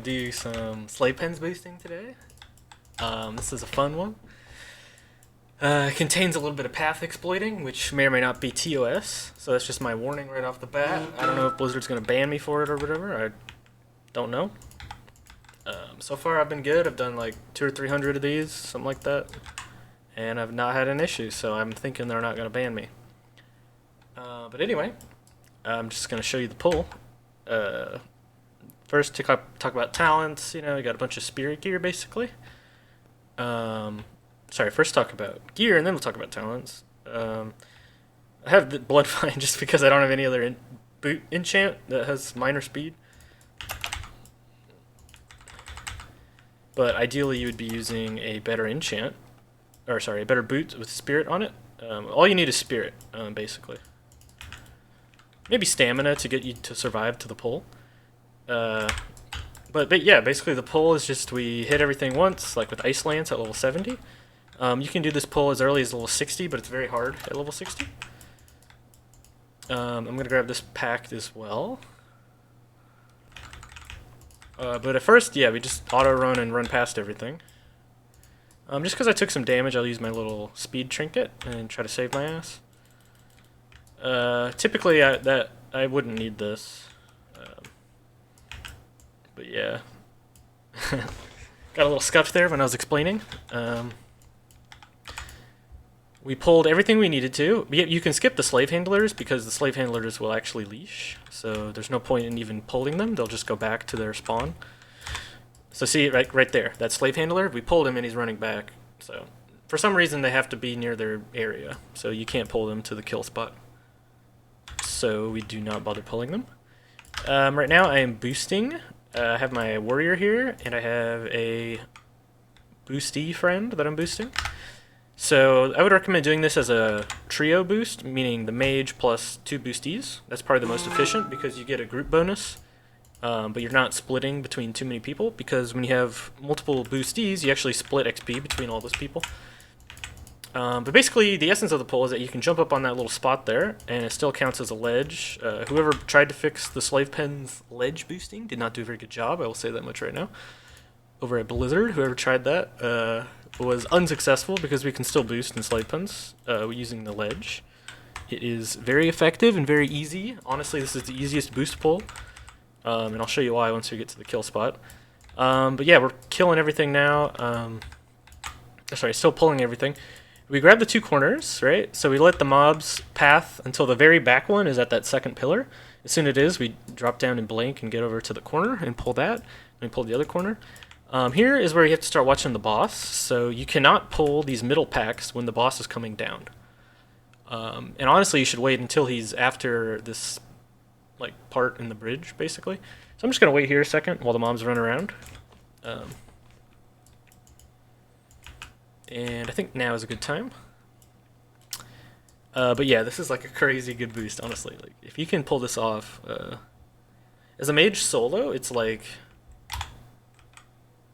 do some slave pens boosting today. This is a fun one. It contains a little bit of path exploiting, which may or may not be TOS, so that's just my warning right off the bat. I don't know if Blizzard's going to ban me for it or whatever, I don't know. So far I've been good, I've done like 200 or 300 of these, something like that, and I've not had an issue, so I'm thinking they're not going to ban me. But anyway, I'm just going to show you the pull. First, to talk about talents. You got a bunch of spirit gear, basically. First talk about gear, and then we'll talk about talents. I have the Bloodfind just because I don't have any other boot enchant that has minor speed. But ideally, you would be using a better enchant, or sorry, a better boot with spirit on it. All you need is spirit, basically. Maybe stamina to get you to survive to the pull. But yeah, basically the pull is just we hit everything once, like with Ice Lance at level 70. You can do this pull as early as level 60, but it's very hard at level 60. I'm going to grab this pack as well. But at first, yeah, we just auto-run and run past everything. Just because I took some damage, I'll use my little speed trinket and try to save my ass. Typically, I wouldn't need this. But yeah. Got a little scuffed there when I was explaining. We pulled everything we needed to. You can skip the slave handlers because the slave handlers will actually leash. So there's no point in even pulling them. They'll just go back to their spawn. So see, right there, that slave handler, we pulled him and he's running back. So for some reason they have to be near their area. So you can't pull them to the kill spot. So we do not bother pulling them. Right now I am boosting. I have my warrior here, and I have a boosty friend that I'm boosting. So I would recommend doing this as a trio boost, meaning the mage plus 2 boosties. That's probably the most efficient because you get a group bonus, but you're not splitting between too many people, because when you have multiple boosties, you actually split XP between all those people. But basically, the essence of the pull is that you can jump up on that little spot there, and it still counts as a ledge. Whoever tried to fix the slave pen's ledge boosting did not do a very good job, I will say that much right now. Over at Blizzard, whoever tried that was unsuccessful because we can still boost in slave pens using the ledge. It is very effective and very easy. Honestly, this is the easiest boost pull, and I'll show you why once we get to the kill spot. But yeah, we're killing everything now. Still pulling everything. We grab the 2 corners, right? So we let the mobs path until the very back one is at that second pillar. As soon as it is, we drop down and blink and get over to the corner and pull that. And we pull the other corner. Here is where you have to start watching the boss. So you cannot pull these middle packs when the boss is coming down. And honestly, you should wait until he's after this part in the bridge, basically. So I'm just going to wait here a second while the mobs run around. And I think now is a good time. But yeah, this is like a crazy good boost, honestly. Like, if you can pull this off, as a mage solo, it's like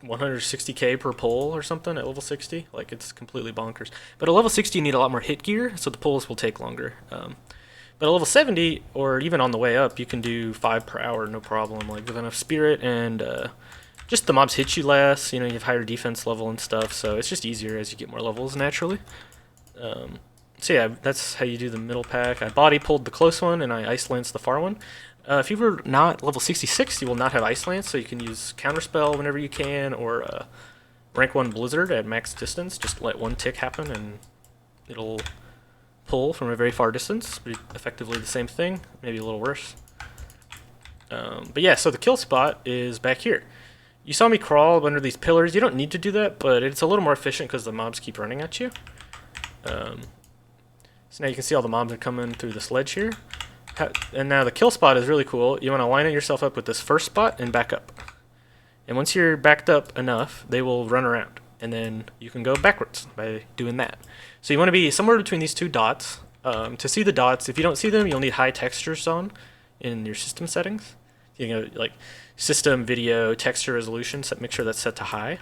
160k per pull or something at level 60. Like, it's completely bonkers. But at level 60, you need a lot more hit gear, so the pulls will take longer. But at level 70, or even on the way up, you can do 5 per hour, no problem. Like, with enough spirit and just the mobs hit you less, you have higher defense level and stuff, so it's just easier as you get more levels naturally. So yeah, that's how you do the middle pack. I body pulled the close one, and I Ice Lance the far one. If you were not level 66, you will not have Ice Lance, so you can use Counterspell whenever you can, or rank 1 Blizzard at max distance. Just let 1 tick happen, and it'll pull from a very far distance, but effectively the same thing, maybe a little worse. But yeah, so the kill spot is back here. You saw me crawl under these pillars. You don't need to do that, but it's a little more efficient because the mobs keep running at you. So now you can see all the mobs are coming through this ledge here. And now the kill spot is really cool. You want to line yourself up with this first spot and back up. And once you're backed up enough, they will run around. And then you can go backwards by doing that. So you want to be somewhere between these 2 dots. To see the dots, if you don't see them, you'll need high textures on in your system settings. Like system, video, texture resolution, so make sure that's set to high.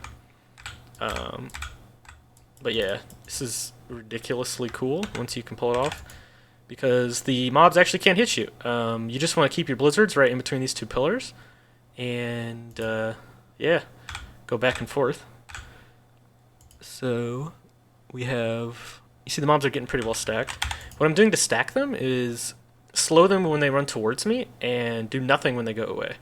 But yeah, this is ridiculously cool once you can pull it off, because the mobs actually can't hit you. You just want to keep your blizzards right in between these 2 pillars, and yeah, go back and forth. So we have, you see the mobs are getting pretty well stacked. What I'm doing to stack them is slow them when they run towards me and do nothing when they go away.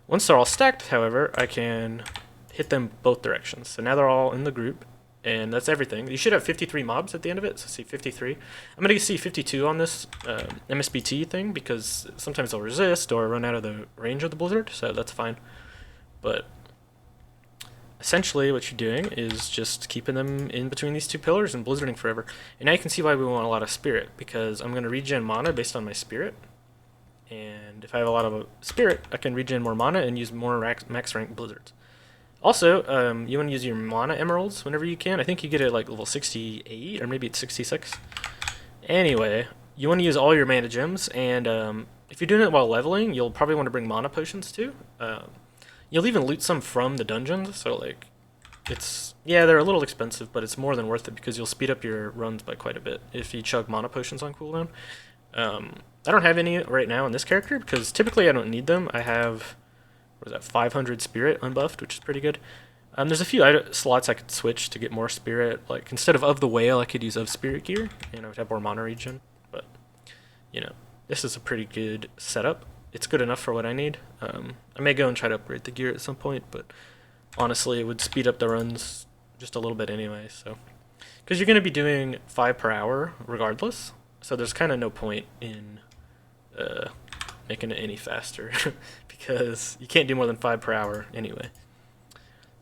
Once they're all stacked, however, I can hit them both directions. So now they're all in the group, and that's everything. You should have 53 mobs at the end of it, so see 53. I'm going to see 52 on this MSBT thing, because sometimes they'll resist or run out of the range of the blizzard, so that's fine. But essentially what you're doing is just keeping them in between these two pillars and blizzarding forever. And now you can see why we want a lot of spirit, because I'm going to regen mana based on my spirit. And if I have a lot of spirit, I can regen more mana and use more max rank blizzards. Also, you want to use your mana emeralds whenever you can. I think you get it at like level 68, or maybe it's 66. Anyway, you want to use all your mana gems, and if you're doing it while leveling, you'll probably want to bring mana potions too. You'll even loot some from the dungeons, so like, yeah, they're a little expensive, but it's more than worth it because you'll speed up your runs by quite a bit if you chug mana potions on cooldown. I don't have any right now in this character because typically I don't need them. I have, what is that, 500 spirit unbuffed, which is pretty good. There's a few slots I could switch to get more spirit. Like instead of the whale, I could use of spirit gear, and I would have more mana regen. But you know, this is a pretty good setup. It's good enough for what I need. I may go and try to upgrade the gear at some point, but honestly, it would speed up the runs just a little bit anyway. So, because you're going to be doing 5 per hour regardless, so there's kind of no point in making it any faster because you can't do more than 5 per hour anyway.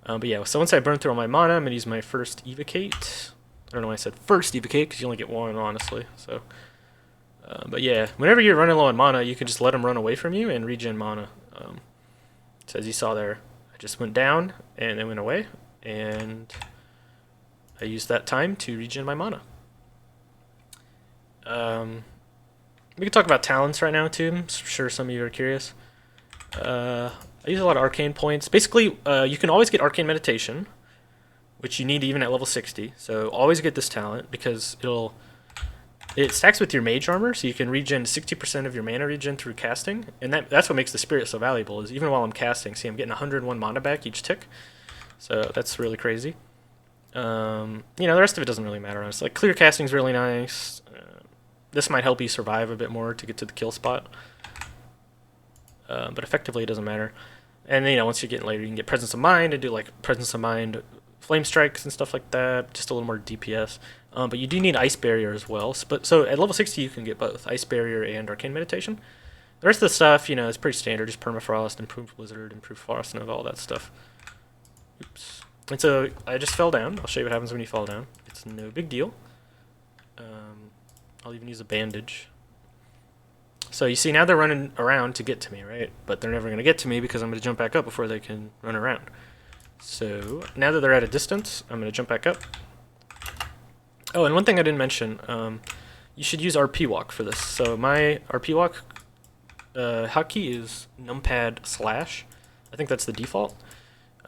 But yeah, so once I burn through all my mana, I'm going to use my first evocate. I don't know why I said first evocate because you only get one, honestly. So. But yeah, whenever you're running low on mana, you can just let them run away from you and regen mana. So as you saw there, I just went down and then went away, and I used that time to regen my mana. We can talk about talents right now too. I'm sure some of you are curious. I use a lot of arcane points. Basically, you can always get arcane meditation, which you need even at level 60. So always get this talent because it stacks with your mage armor, so you can regen 60% of your mana regen through casting, and that's what makes the spirit so valuable, is even while I'm casting, see I'm getting 101 mana back each tick, so that's really crazy. You know, the rest of it doesn't really matter, honestly. Like, clear casting's really nice. This might help you survive a bit more to get to the kill spot, but effectively it doesn't matter. And you know, once you're getting later, you can get Presence of Mind and do like Presence of Mind flame strikes and stuff like that, just a little more DPS. But you do need Ice Barrier as well. So at level 60 you can get both Ice Barrier and Arcane Meditation. The rest of the stuff, you know, is pretty standard. Just Permafrost, Improved Blizzard, Improved Frost Nova, all that stuff. Oops. And so I just fell down. I'll show you what happens when you fall down. It's no big deal. I'll even use a bandage. So you see now they're running around to get to me, right? But they're never going to get to me because I'm going to jump back up before they can run around. So now that they're at a distance, I'm going to jump back up. Oh, and one thing I didn't mention, you should use RP Walk for this. So my RP Walk hotkey is numpad /. I think that's the default.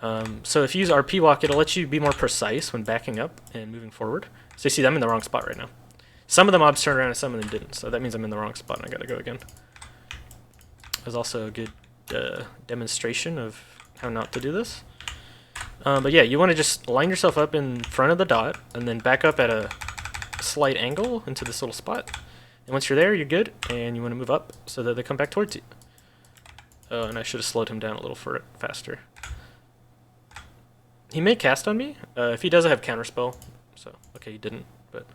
So if you use RP Walk, it'll let you be more precise when backing up and moving forward. So you see, I'm in the wrong spot right now. Some of the mobs turned around and some of them didn't, so that means I'm in the wrong spot and I gotta go again. There's also a good demonstration of how not to do this. But yeah, you want to just line yourself up in front of the dot and then back up at a slight angle into this little spot. And once you're there, you're good, and you want to move up so that they come back towards you. Oh, and I should have slowed him down a little faster. He may cast on me. If he does, I have counterspell. So, okay, he didn't, but...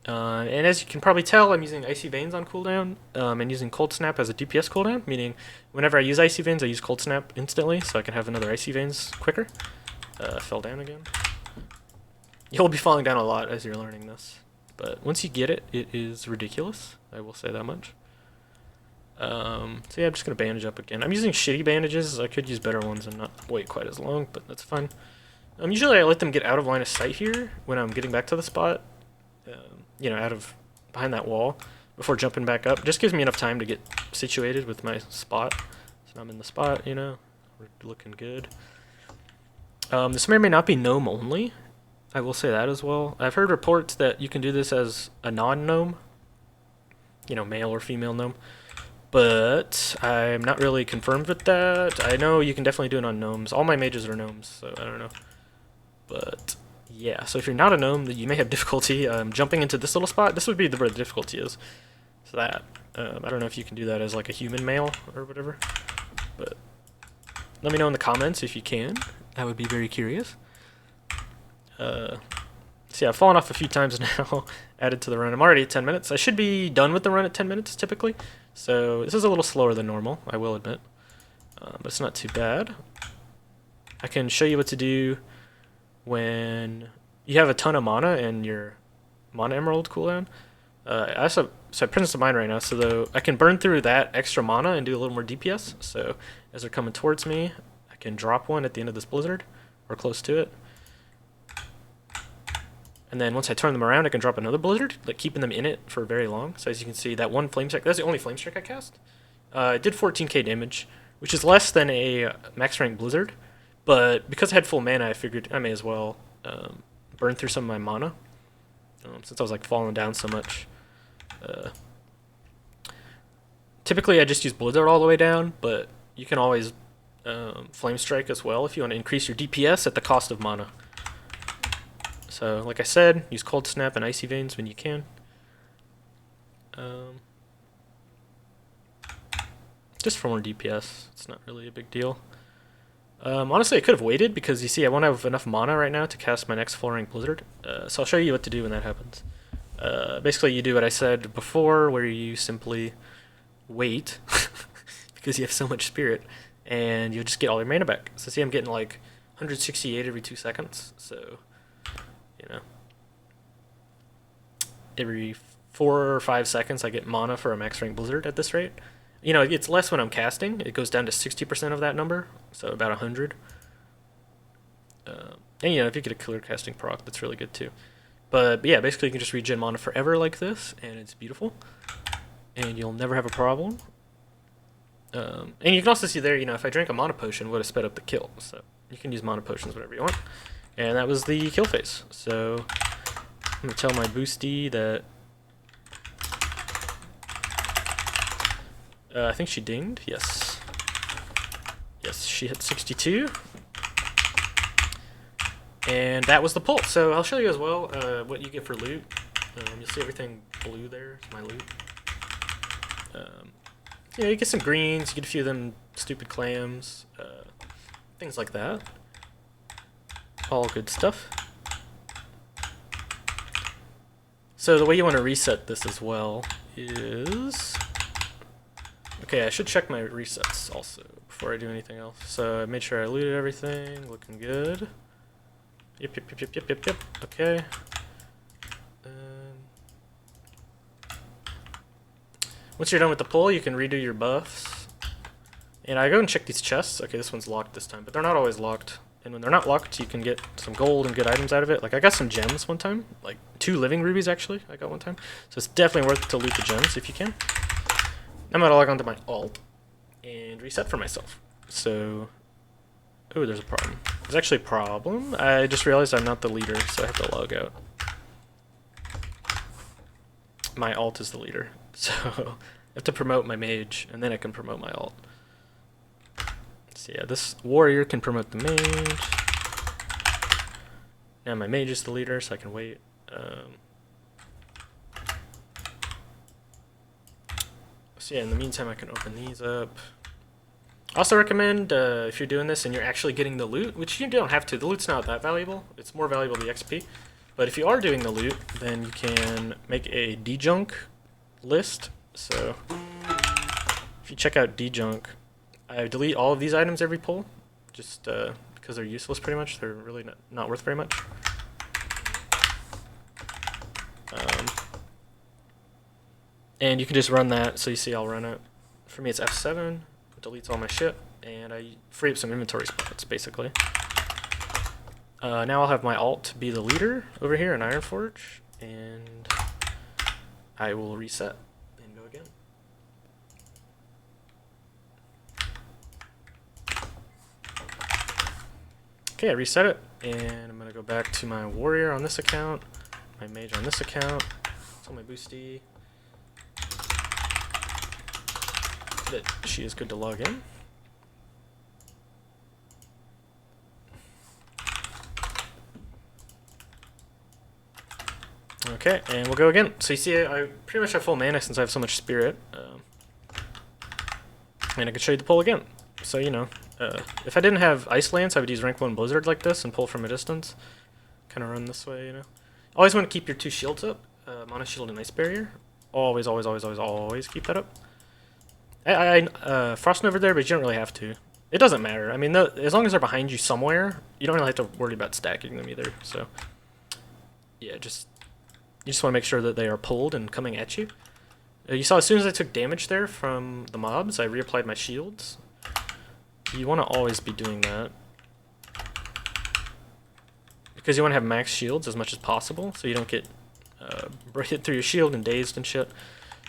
and as you can probably tell, I'm using Icy Veins on cooldown, and using Cold Snap as a DPS cooldown, meaning whenever I use Icy Veins, I use Cold Snap instantly, so I can have another Icy Veins quicker. Fell down again. You'll be falling down a lot as you're learning this, but once you get it, it is ridiculous, I will say that much. So yeah, I'm just going to bandage up again. I'm using shitty bandages. I could use better ones and not wait quite as long, but that's fine. Usually I let them get out of line of sight here when I'm getting back to the spot. You know, out of behind that wall before jumping back up. Just gives me enough time to get situated with my spot. So I'm in the spot, you know, we're looking good. This may or may not be gnome only. I will say that as well. I've heard reports that you can do this as a non-gnome. You know, male or female gnome. but I'm not really confirmed with that. I know you can definitely do it on gnomes. All my mages are gnomes, so I don't know. But yeah, so if you're not a gnome, you may have difficulty jumping into this little spot. This would be where the difficulty is. So that, I don't know if you can do that as like a human male or whatever, but let me know in the comments if you can. I would be very curious. So yeah, I've fallen off a few times now, added to the run. I'm already at 10 minutes. I should be done with the run at 10 minutes typically. So this is a little slower than normal, I will admit. But it's not too bad. I can show you what to do when you have a ton of mana and your mana emerald cooldown. So I Presence of Mind right now, so though I can burn through that extra mana and do a little more DPS. So as they're coming towards me, I can drop one at the end of this blizzard, or close to it. And then once I turn them around, I can drop another blizzard, like keeping them in it for very long. So as you can see, that one flame strike, that's the only flame strike I cast. It did 14k damage, which is less than a max rank blizzard. But because I had full mana, I figured I may as well burn through some of my mana, since I was like falling down so much. Typically I just use blizzard all the way down, but you can always flame strike as well if you want to increase your DPS at the cost of mana. So like I said, use cold snap and icy veins when you can. Just for more DPS, it's not really a big deal. Honestly, I could have waited because you see I won't have enough mana right now to cast my next full rank blizzard. So I'll show you what to do when that happens. Basically you do what I said before, where you simply wait because you have so much spirit, and you'll just get all your mana back. So see, I'm getting like 168 every 2 seconds, so you know, every 4 or 5 seconds I get mana for a max rank blizzard at this rate. You know, it's less when I'm casting. It goes down to 60% of that number, so about 100. And you know, if you get a killer casting proc, that's really good too. But yeah, basically you can just regen mana forever like this, and it's beautiful. And you'll never have a problem. And you can also see there, you know, if I drank a mana potion, it would have sped up the kill. So you can use mana potions whatever you want. And that was the kill phase. So I'm going to tell my boosty that I think she dinged. Yes. Yes, she hit 62. And that was the pull. So I'll show you as well what you get for loot. You'll see everything blue there. It's my loot. You know, you get some greens, you get a few of them stupid clams, things like that. All good stuff. So the way you want to reset this as well is... Okay, I should check my resets also before I do anything else. So I made sure I looted everything, looking good. Yep. Okay. Once you're done with the pull, you can redo your buffs. And I go and check these chests. Okay, this one's locked this time, but they're not always locked. And when they're not locked, you can get some gold and good items out of it. Like I got some gems one time, like 2 living rubies actually I got one time. So it's definitely worth it to loot the gems if you can. I'm gonna log onto my alt and reset for myself. So, oh, there's a problem. There's actually a problem. I just realized I'm not the leader, so I have to log out. My alt is the leader, so I have to promote my mage, and then I can promote my alt. So yeah, this warrior can promote the mage. Now my mage is the leader, so I can wait. So yeah, in the meantime, I can open these up. I also recommend, if you're doing this and you're actually getting the loot, which you don't have to, the loot's not that valuable. It's more valuable the XP. But if you are doing the loot, then you can make a dejunk list. So if you check out dejunk, I delete all of these items every pull, just because they're useless pretty much. They're really not worth very much. And you can just run that, so you see I'll run it. For me it's F7, it deletes all my shit, and I free up some inventory spots, basically. Now I'll have my alt be the leader over here in Ironforge, and I will reset and go again. Okay, I reset it, and I'm going to go back to my warrior on this account, my mage on this account, so my boosty. that she is good to log in. Okay, and we'll go again. So you see, I pretty much have full mana since I have so much spirit. And I can show you the pull again. So, you know, if I didn't have Ice Lance, I would use rank 1 Blizzard like this and pull from a distance. Kind of run this way, you know. Always want to keep your 2 shields up. Mana Shield and Ice Barrier. Always, always, always, always, always keep that up. I Frost Nova there, but you don't really have to. It doesn't matter. I mean, as long as they're behind you somewhere, you don't really have to worry about stacking them either. So, yeah, you just want to make sure that they are pulled and coming at you. You saw as soon as I took damage there from the mobs, I reapplied my shields. You want to always be doing that. Because you want to have max shields as much as possible, so you don't get hit through your shield and dazed and shit.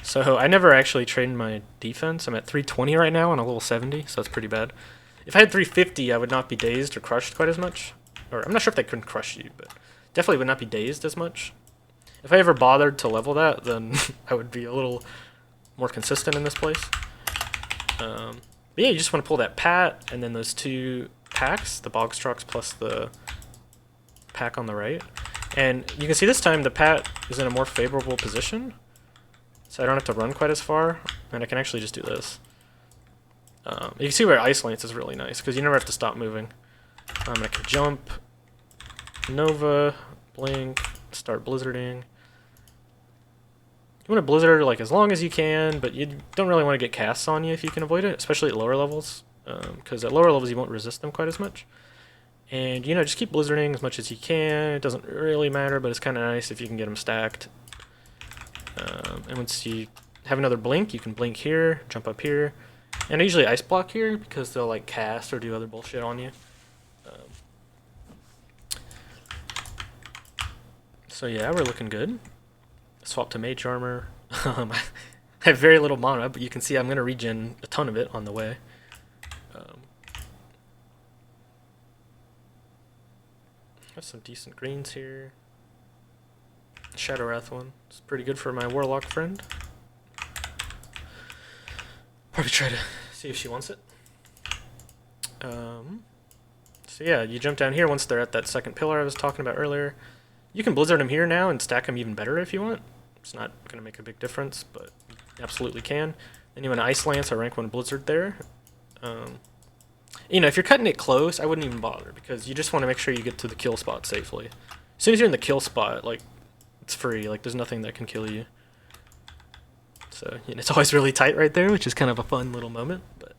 So I never actually trained my defense. I'm at 320 right now on a level 70, so that's pretty bad. If I had 350, I would not be dazed or crushed quite as much. Or I'm not sure if they couldn't crush you, but definitely would not be dazed as much. If I ever bothered to level that, then I would be a little more consistent in this place. But yeah, you just want to pull that Pat, and then those 2 packs, the Bogstrocks plus the pack on the right. And you can see this time the Pat is in a more favorable position, so I don't have to run quite as far, and I can actually just do this. You can see where Ice Lance is really nice, because you never have to stop moving. I can jump, Nova, blink, start blizzarding. You want to blizzard like as long as you can, but you don't really want to get casts on you if you can avoid it, especially at lower levels, because at lower levels you won't resist them quite as much. And, you know, just keep blizzarding as much as you can. It doesn't really matter, but it's kind of nice if you can get them stacked. And once you have another blink, you can blink here, jump up here. And I usually ice block here because they'll like cast or do other bullshit on you. So yeah, we're looking good. Swap to Mage Armor. I have very little mana, but you can see I'm going to regen a ton of it on the way. Have some decent greens here. Shadow Wrath one. It's pretty good for my Warlock friend. Probably try to see if she wants it. So yeah, you jump down here once they're at that second pillar I was talking about earlier. You can Blizzard them here now and stack them even better if you want. It's not going to make a big difference, but you absolutely can. Then you want to Ice Lance or rank 1 Blizzard there. You know, if you're cutting it close, I wouldn't even bother, because you just want to make sure you get to the kill spot safely. As soon as you're in the kill spot, like, it's free. Like, there's nothing that can kill you. So, you know, it's always really tight right there, which is kind of a fun little moment. But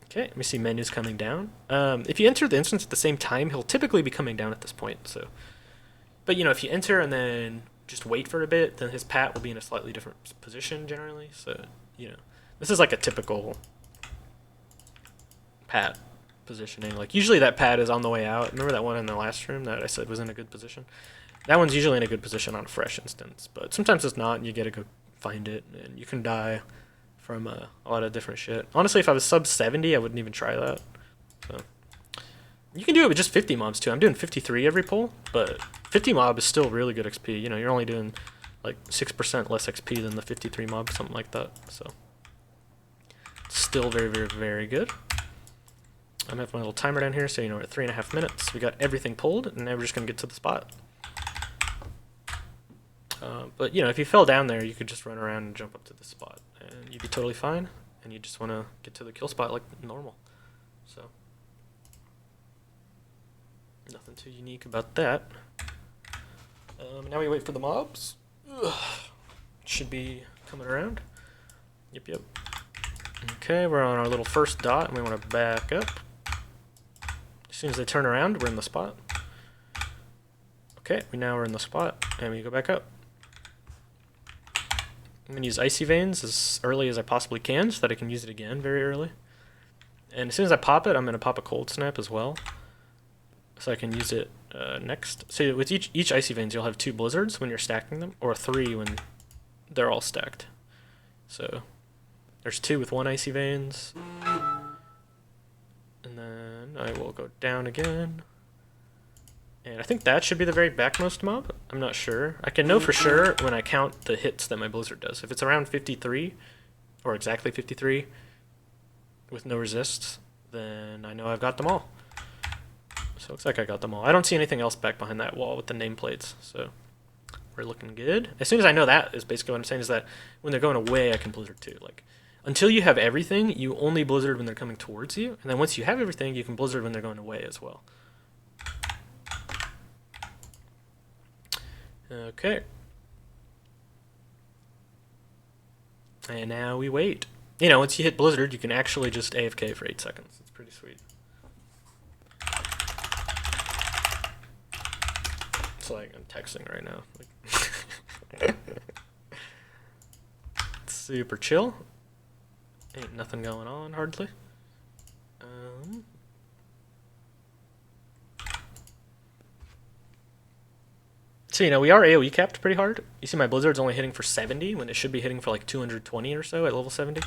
okay, let me see menus coming down. If you enter the instance at the same time, he'll typically be coming down at this point. So, but, you know, if you enter and then just wait for a bit, then his Pat will be in a slightly different position generally. So, you know. This is like a typical Pat positioning. Like, usually that Pat is on the way out. Remember that one in the last room that I said was in a good position? That one's usually in a good position on a fresh instance, but sometimes it's not, and you gotta go find it, and you can die from a lot of different shit. Honestly, if I was sub 70, I wouldn't even try that. So you can do it with just 50 mobs too. I'm doing 53 every pull, but 50 mob is still really good XP. You know, you're only doing like 6% less XP than the 53 mob, something like that. So still very, very, very good. I'm having my little timer down here, so you know we're at 3.5 minutes. We got everything pulled, and now we're just gonna get to the spot. But you know, if you fell down there, you could just run around and jump up to the spot, and you'd be totally fine. And you just want to get to the kill spot like normal. So nothing too unique about that. Now we wait for the mobs. Ugh. Should be coming around. Yep, yep. Okay, we're on our little first dot, and we want to back up. As soon as they turn around, we're in the spot. Okay, we now are in the spot, and we go back up. I'm going to use Icy Veins as early as I possibly can, so that I can use it again very early. And as soon as I pop it, I'm going to pop a Cold Snap as well, so I can use it next. So with each Icy Veins, you'll have 2 Blizzards when you're stacking them, or 3 when they're all stacked. So there's 2 with 1 Icy Veins. And then I will go down again. And I think that should be the very backmost mob. I'm not sure. I can know for sure when I count the hits that my Blizzard does. If it's around 53, or exactly 53, with no resists, then I know I've got them all. So it looks like I got them all. I don't see anything else back behind that wall with the nameplates, so we're looking good. As soon as I know that, is basically what I'm saying, is that when they're going away, I can Blizzard too. Like, until you have everything, you only Blizzard when they're coming towards you, and then once you have everything, you can Blizzard when they're going away as well. Okay. And now we wait. You know, once you hit Blizzard, you can actually just AFK for 8 seconds. It's pretty sweet. It's like I'm texting right now. Like it's super chill. Ain't nothing going on, hardly. So, you know, we are AoE capped pretty hard. You see my Blizzard's only hitting for 70 when it should be hitting for like 220 or so at level 70.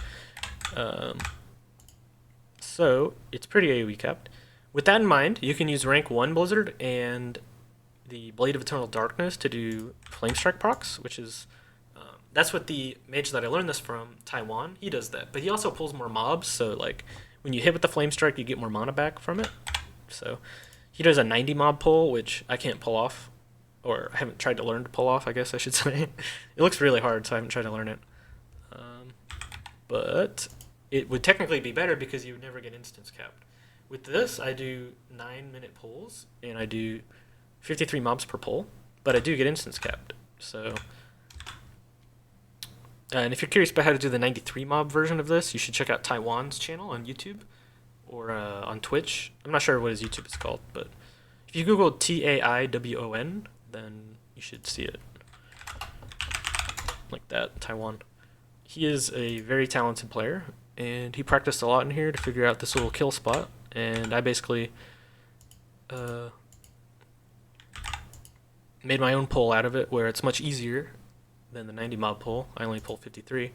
So, it's pretty AoE capped. With that in mind, you can use rank 1 Blizzard and the Blade of Eternal Darkness to do Flame Strike procs, which is... that's what the mage that I learned this from, Taiwan, he does that. But he also pulls more mobs, so like when you hit with the Flame Strike, you get more mana back from it. So he does a 90 mob pull, which I can't pull off. Or I haven't tried to learn to pull off, I guess I should say. It looks really hard, so I haven't tried to learn it. But it would technically be better because you would never get instance capped. With this, I do 9-minute pulls, and I do 53 mobs per pull, but I do get instance capped. So, and if you're curious about how to do the 93 mob version of this, you should check out Taiwan's channel on YouTube or on Twitch. I'm not sure what his YouTube is called, but if you Google Taiwon, then you should see it. Like that, Taiwan. He is a very talented player, and he practiced a lot in here to figure out this little kill spot, and I basically made my own pull out of it where it's much easier than the 90 mob pull. I only pull 53,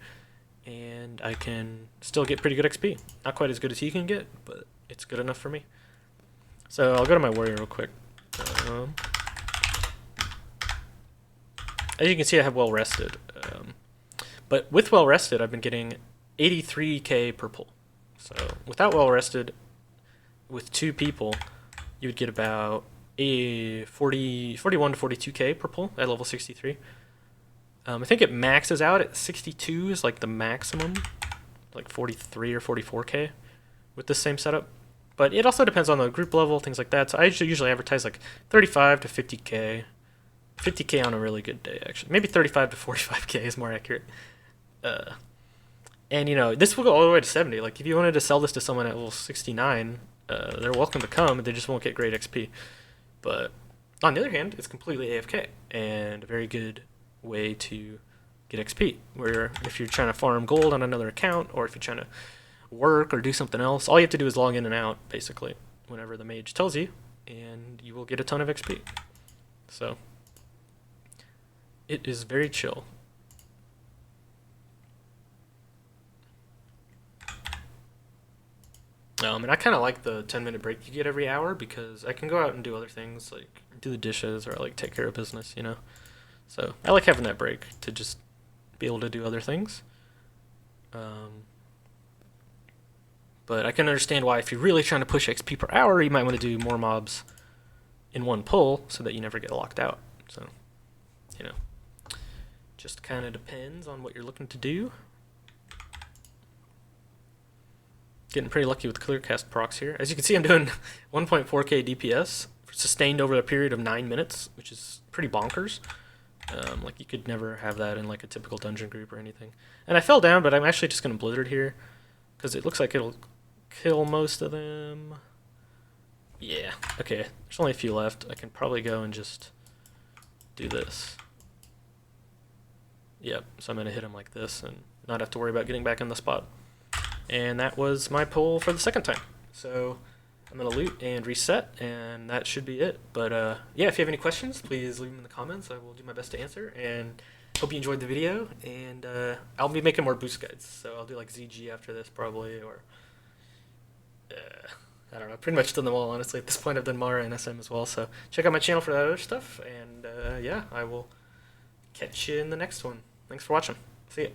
and I can still get pretty good XP. Not quite as good as he can get, but it's good enough for me. So I'll go to my warrior real quick. As you can see, I have well rested. But with well rested, I've been getting 83k per pull. So without well rested, with 2 people, you would get about a 41 to 42k per pull at level 63. I think it maxes out at 62 is like the maximum, like 43 or 44k with this same setup. But it also depends on the group level, things like that. So I usually advertise like 35 to 50k. 50k on a really good day, actually. Maybe 35 to 45k is more accurate. And, you know, this will go all the way to 70. Like, if you wanted to sell this to someone at level 69, they're welcome to come. They just won't get great XP. But on the other hand, it's completely AFK and a very good way to get XP. Where if you're trying to farm gold on another account, or if you're trying to work or do something else, all you have to do is log in and out, basically, whenever the mage tells you, and you will get a ton of XP. So it is very chill. And I kind of like the 10-minute break you get every hour because I can go out and do other things, like do the dishes or like take care of business, you know. So I like having that break to just be able to do other things. But I can understand why if you're really trying to push XP per hour, you might want to do more mobs in one pull so that you never get locked out. So, you know, just kind of depends on what you're looking to do. Getting pretty lucky with clearcast procs here. As you can see, I'm doing 1.4k DPS sustained over a period of 9 minutes, which is pretty bonkers. Like, you could never have that in like a typical dungeon group or anything. And I fell down, but I'm actually just going to Blizzard here because it looks like it'll kill most of them. Yeah, okay. There's only a few left. I can probably go and just do this. Yep, so I'm going to hit him like this and not have to worry about getting back in the spot. And that was my pull for the second time. So I'm going to loot and reset, and that should be it. But yeah, if you have any questions, please leave them in the comments. I will do my best to answer. And hope you enjoyed the video. And I'll be making more boost guides. So I'll do like ZG after this probably, or I don't know, pretty much done them all, honestly. At this point, I've done Mara and SM as well, so check out my channel for that other stuff, and yeah, I will catch you in the next one. Thanks for watching. See ya.